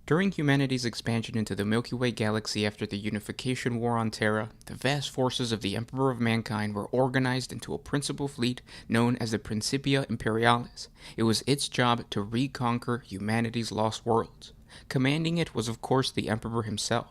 During humanity's expansion into the Milky Way galaxy after the Unification War on Terra, the vast forces of the Emperor of Mankind were organized into a principal fleet known as the Principia Imperialis. It was its job to reconquer humanity's lost worlds. Commanding it was of course the Emperor himself.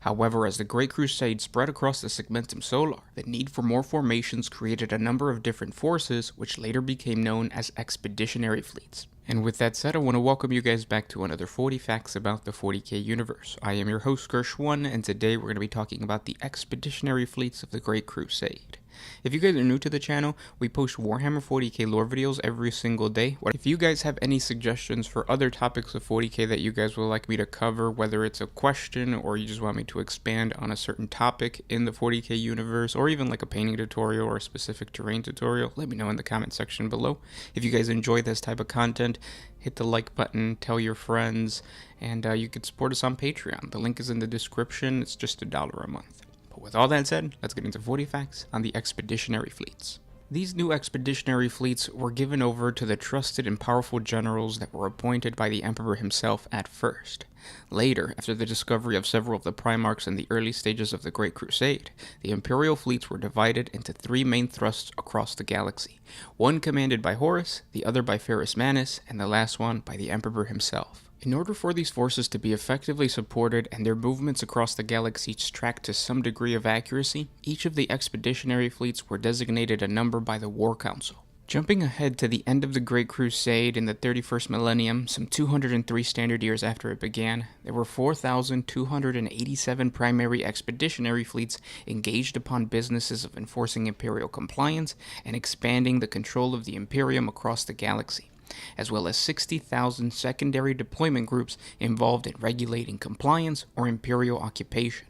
However, as the Great Crusade spread across the Segmentum Solar, the need for more formations created a number of different forces, which later became known as Expeditionary fleets. And with that said, I want to welcome you guys back to another 40 Facts about the 40K universe. I am your host, Gersh1, and today we're going to be talking about the Expeditionary fleets of the Great Crusade. If you guys are new to the channel, we post Warhammer 40K lore videos every single day. If you guys have any suggestions for other topics of 40K that you guys would like me to cover, whether it's a question or you just want me to expand on a certain topic in the 40K universe, or even like a painting tutorial or a specific terrain tutorial, let me know in the comment section below. If you guys enjoy this type of content, hit the like button, tell your friends, and you can support us on Patreon. The link is in the description. It's just $1 a month. With all that said, let's get into 40 facts on the Expeditionary fleets. These new Expeditionary fleets were given over to the trusted and powerful generals that were appointed by the Emperor himself at first. Later, after the discovery of several of the Primarchs in the early stages of the Great Crusade, the Imperial fleets were divided into three main thrusts across the galaxy. One commanded by Horus, the other by Ferrus Manus, and the last one by the Emperor himself. In order for these forces to be effectively supported and their movements across the galaxy tracked to some degree of accuracy, each of the Expeditionary fleets were designated a number by the War Council. Jumping ahead to the end of the Great Crusade in the 31st millennium, some 203 standard years after it began, there were 4,287 primary expeditionary fleets engaged upon businesses of enforcing imperial compliance and expanding the control of the Imperium across the galaxy, as well as 60,000 secondary deployment groups involved in regulating compliance or imperial occupation.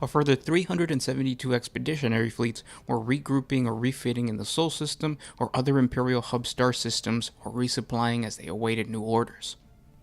A further 372 expeditionary fleets were regrouping or refitting in the Sol system or other imperial hub star systems, or resupplying as they awaited new orders.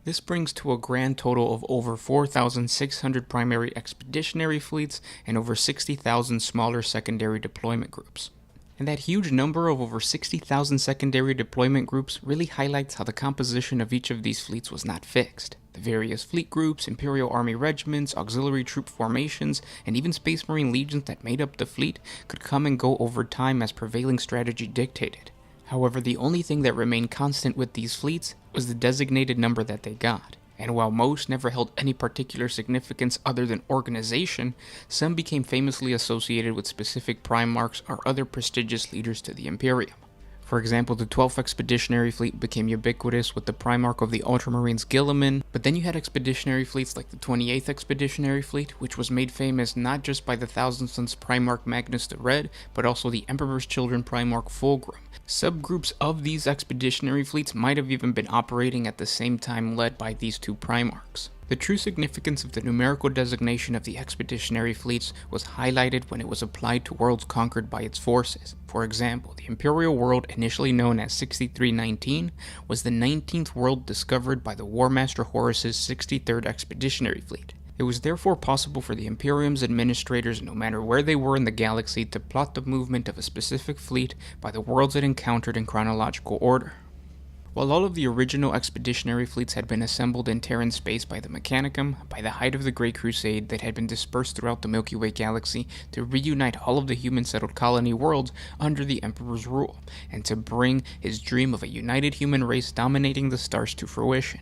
This brings to a grand total of over 4,600 primary expeditionary fleets and over 60,000 smaller secondary deployment groups. And that huge number of over 60,000 secondary deployment groups really highlights how the composition of each of these fleets was not fixed. The various fleet groups, Imperial Army regiments, auxiliary troop formations, and even Space Marine legions that made up the fleet could come and go over time as prevailing strategy dictated. However, the only thing that remained constant with these fleets was the designated number that they got. And while most never held any particular significance other than organization, some became famously associated with specific Primarchs or other prestigious leaders to the Imperium. For example, the 12th Expeditionary Fleet became ubiquitous with the Primarch of the Ultramarines Guilliman, but then you had expeditionary fleets like the 28th Expeditionary Fleet, which was made famous not just by the Thousand Sons Primarch Magnus the Red, but also the Emperor's Children Primarch Fulgrim. Subgroups of these expeditionary fleets might have even been operating at the same time, led by these two Primarchs. The true significance of the numerical designation of the expeditionary fleets was highlighted when it was applied to worlds conquered by its forces. For example, the Imperial world, initially known as 6319, was the 19th world discovered by the War Master Horus's 63rd Expeditionary Fleet. It was therefore possible for the Imperium's administrators, no matter where they were in the galaxy, to plot the movement of a specific fleet by the worlds it encountered in chronological order. While all of the original expeditionary fleets had been assembled in Terran space by the Mechanicum, by the height of the Great Crusade that had been dispersed throughout the Milky Way galaxy to reunite all of the human-settled colony worlds under the Emperor's rule, and to bring his dream of a united human race dominating the stars to fruition.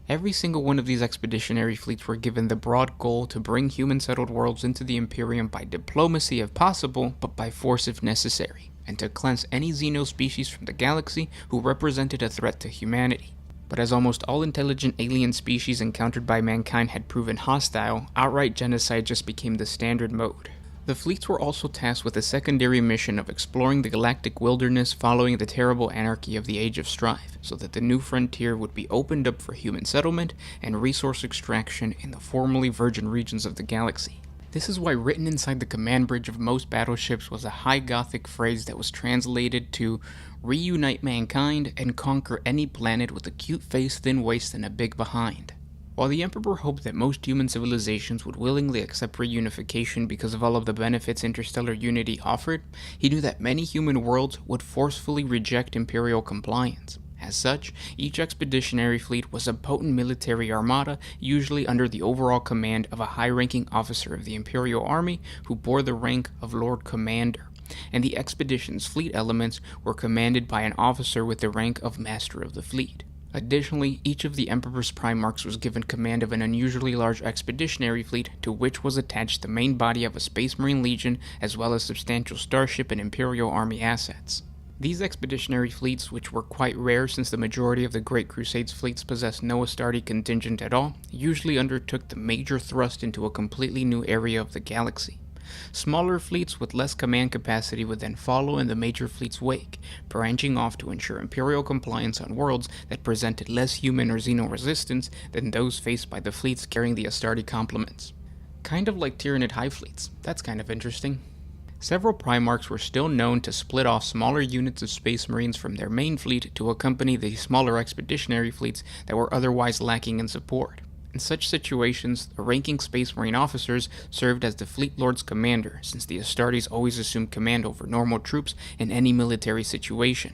Every single one of these expeditionary fleets were given the broad goal to bring human-settled worlds into the Imperium by diplomacy if possible, but by force if necessary, and to cleanse any xenospecies from the galaxy who represented a threat to humanity. But as almost all intelligent alien species encountered by mankind had proven hostile, outright genocide just became the standard mode. The fleets were also tasked with a secondary mission of exploring the galactic wilderness following the terrible anarchy of the Age of Strife, so that the new frontier would be opened up for human settlement and resource extraction in the formerly virgin regions of the galaxy. This is why written inside the command bridge of most battleships was a high Gothic phrase that was translated to "reunite mankind and conquer any planet with a cute face, thin waist, and a big behind." While the Emperor hoped that most human civilizations would willingly accept reunification because of all of the benefits interstellar unity offered, he knew that many human worlds would forcefully reject imperial compliance. As such, each expeditionary fleet was a potent military armada, usually under the overall command of a high-ranking officer of the Imperial Army who bore the rank of Lord Commander, and the expedition's fleet elements were commanded by an officer with the rank of Master of the Fleet. Additionally, each of the Emperor's Primarchs was given command of an unusually large expeditionary fleet to which was attached the main body of a Space Marine Legion as well as substantial starship and Imperial Army assets. These expeditionary fleets, which were quite rare since the majority of the Great Crusade's fleets possessed no Astarte contingent at all, usually undertook the major thrust into a completely new area of the galaxy. Smaller fleets with less command capacity would then follow in the major fleet's wake, branching off to ensure Imperial compliance on worlds that presented less human or Xeno resistance than those faced by the fleets carrying the Astarte complements. Kind of like Tyranid Hive fleets. That's kind of interesting. Several Primarchs were still known to split off smaller units of Space Marines from their main fleet to accompany the smaller expeditionary fleets that were otherwise lacking in support. In such situations, the ranking Space Marine officers served as the Fleet Lord's commander, since the Astartes always assumed command over normal troops in any military situation.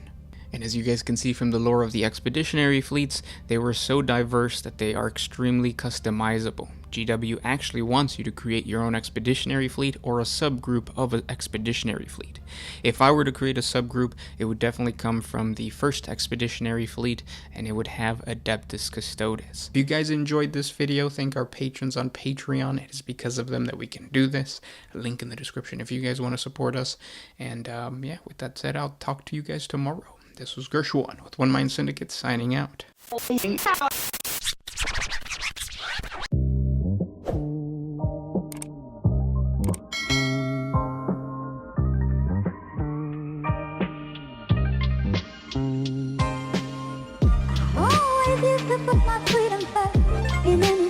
And as you guys can see from the lore of the expeditionary fleets, they were so diverse that they are extremely customizable. GW actually wants you to create your own expeditionary fleet or a subgroup of an expeditionary fleet. If I were to create a subgroup, it would definitely come from the first expeditionary fleet, and it would have Adeptus Custodes. If you guys enjoyed this video, thank our patrons on Patreon. It is because of them that we can do this. A link in the description if you guys want to support us. And yeah, with that said, I'll talk to you guys tomorrow. This was Gershwan with One Mind Syndicate signing out. Oh, what if you could put my freedom first?